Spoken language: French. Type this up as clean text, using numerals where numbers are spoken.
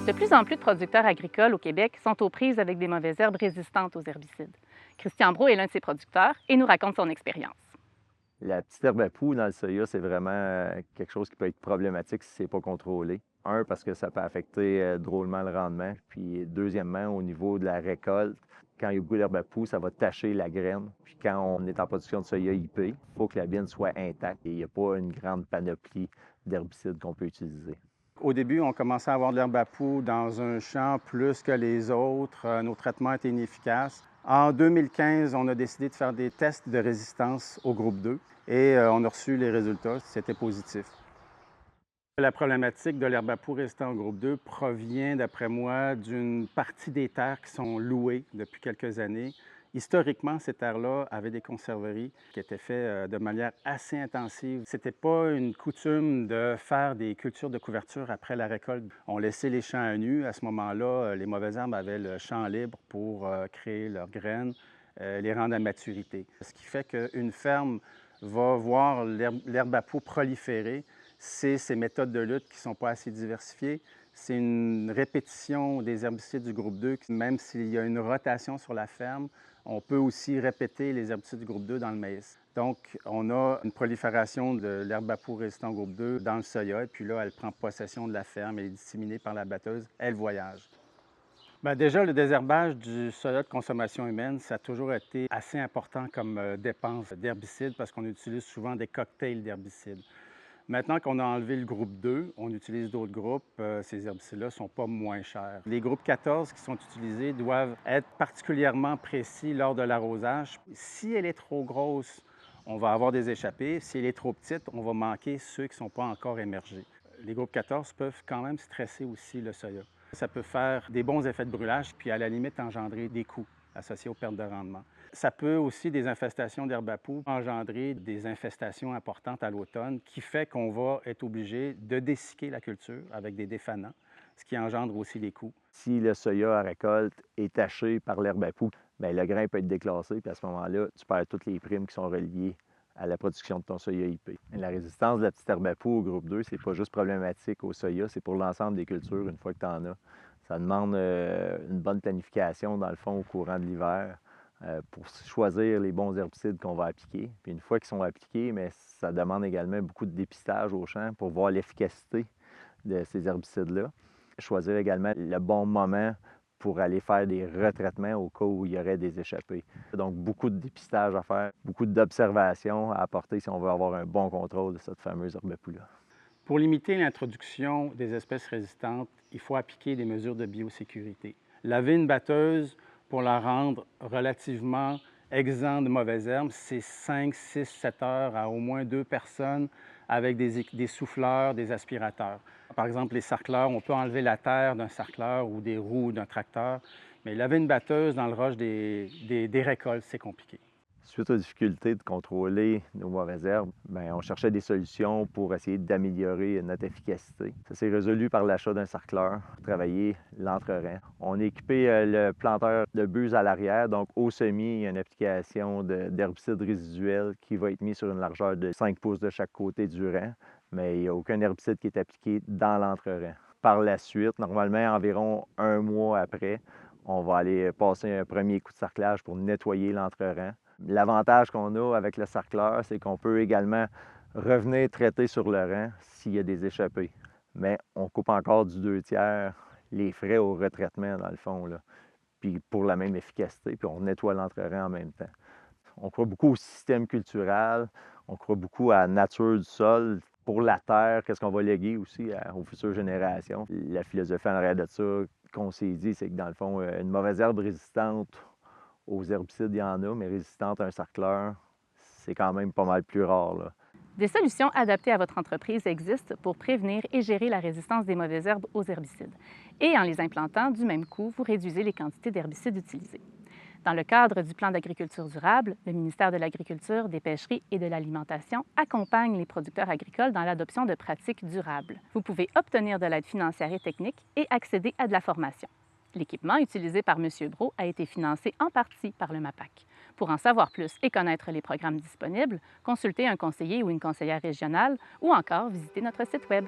De plus en plus de producteurs agricoles au Québec sont aux prises avec des mauvaises herbes résistantes aux herbicides. Christian Brault est l'un de ces producteurs et nous raconte son expérience. La petite herbe à poux dans le soya, c'est vraiment quelque chose qui peut être problématique si ce n'est pas contrôlé. Un, parce que ça peut affecter drôlement le rendement. Puis deuxièmement, au niveau de la récolte, quand il y a beaucoup d'herbe à poux, ça va tacher la graine. Puis quand on est en production de soya IP, il faut que la bine soit intacte et il n'y a pas une grande panoplie d'herbicides qu'on peut utiliser. Au début, on commençait à avoir de l'herbe à poux dans un champ plus que les autres. Nos traitements étaient inefficaces. En 2015, on a décidé de faire des tests de résistance au groupe 2 et on a reçu les résultats. C'était positif. La problématique de l'herbe à poux résistant au groupe 2 provient, d'après moi, d'une partie des terres qui sont louées depuis quelques années. Historiquement, ces terres-là avaient des conserveries qui étaient faites de manière assez intensive. Ce n'était pas une coutume de faire des cultures de couverture après la récolte. On laissait les champs à nu. À ce moment-là, les mauvaises herbes avaient le champ libre pour créer leurs graines, les rendre à maturité. Ce qui fait qu'une ferme va voir l'herbe à poux proliférer. C'est ces méthodes de lutte qui ne sont pas assez diversifiées. C'est une répétition des herbicides du groupe 2. Même s'il y a une rotation sur la ferme, on peut aussi répéter les herbicides du groupe 2 dans le maïs. Donc, on a une prolifération de l'herbe à poux résistant au groupe 2 dans le soya. Et puis là, elle prend possession de la ferme, elle est disséminée par la batteuse, elle voyage. Bien, déjà, le désherbage du soya de consommation humaine, ça a toujours été assez important comme dépense d'herbicides parce qu'on utilise souvent des cocktails d'herbicides. Maintenant qu'on a enlevé le groupe 2, on utilise d'autres groupes. Ces herbicides-là ne sont pas moins chers. Les groupes 14 qui sont utilisés doivent être particulièrement précis lors de l'arrosage. Si elle est trop grosse, on va avoir des échappées. Si elle est trop petite, on va manquer ceux qui ne sont pas encore émergés. Les groupes 14 peuvent quand même stresser aussi le soya. Ça peut faire des bons effets de brûlage, puis à la limite engendrer des coûts associés aux pertes de rendement. Ça peut aussi, des infestations d'herbe à poux, engendrer des infestations importantes à l'automne, qui fait qu'on va être obligé de dessicquer la culture avec des défanants, ce qui engendre aussi des coûts. Si le soya à récolte est taché par l'herbe à poux, bien, le grain peut être déclassé, puis à ce moment-là, tu perds toutes les primes qui sont reliées à la production de ton soya IP. La résistance de la petite herbe à poux au groupe 2, c'est pas juste problématique au soya, c'est pour l'ensemble des cultures une fois que tu en as. Ça demande une bonne planification, dans le fond, au courant de l'hiver pour choisir les bons herbicides qu'on va appliquer. Puis une fois qu'ils sont appliqués, mais ça demande également beaucoup de dépistage au champ pour voir l'efficacité de ces herbicides-là. Choisir également le bon moment pour aller faire des retraitements au cas où il y aurait des échappées. Donc, beaucoup de dépistage à faire, beaucoup d'observations à apporter si on veut avoir un bon contrôle de cette fameuse herbe à poux-là. Pour limiter l'introduction des espèces résistantes, il faut appliquer des mesures de biosécurité. Laver une batteuse pour la rendre relativement exempte de mauvaises herbes, c'est 5, 6, 7 heures à au moins 2 personnes avec des souffleurs, des aspirateurs. Par exemple, les sarcleurs, on peut enlever la terre d'un sarcleur ou des roues d'un tracteur, mais laver une batteuse dans le rush des récoltes, c'est compliqué. Suite aux difficultés de contrôler nos mauvaises herbes, bien, on cherchait des solutions pour essayer d'améliorer notre efficacité. Ça s'est résolu par l'achat d'un sarcleur pour travailler l'entre-rang. On a équipé le planteur de buse à l'arrière, donc au semis, il y a une application d'herbicide résiduel qui va être mis sur une largeur de 5 pouces de chaque côté du rang, mais il n'y a aucun herbicide qui est appliqué dans l'entre-rang. Par la suite, normalement environ un mois après, on va aller passer un premier coup de sarclage pour nettoyer l'entre-rang. L'avantage qu'on a avec le sarcleur, c'est qu'on peut également revenir traiter sur le rang s'il y a des échappées. Mais on coupe encore du 2/3 les frais au retraitement, dans le fond, là. Puis pour la même efficacité, puis on nettoie l'entre-rang en même temps. On croit beaucoup au système culturel, on croit beaucoup à la nature du sol. Pour la terre, qu'est-ce qu'on va léguer aussi aux futures générations. La philosophie en arrière de ça qu'on s'est dit, c'est que dans le fond, une mauvaise herbe résistante aux herbicides, il y en a, mais résistante à un sarcleur, c'est quand même pas mal plus rare, là. Des solutions adaptées à votre entreprise existent pour prévenir et gérer la résistance des mauvaises herbes aux herbicides. Et en les implantant, du même coup, vous réduisez les quantités d'herbicides utilisés. Dans le cadre du plan d'agriculture durable, le ministère de l'Agriculture, des Pêcheries et de l'Alimentation accompagne les producteurs agricoles dans l'adoption de pratiques durables. Vous pouvez obtenir de l'aide financière et technique et accéder à de la formation. L'équipement utilisé par M. Brault a été financé en partie par le MAPAC. Pour en savoir plus et connaître les programmes disponibles, consultez un conseiller ou une conseillère régionale ou encore visitez notre site Web.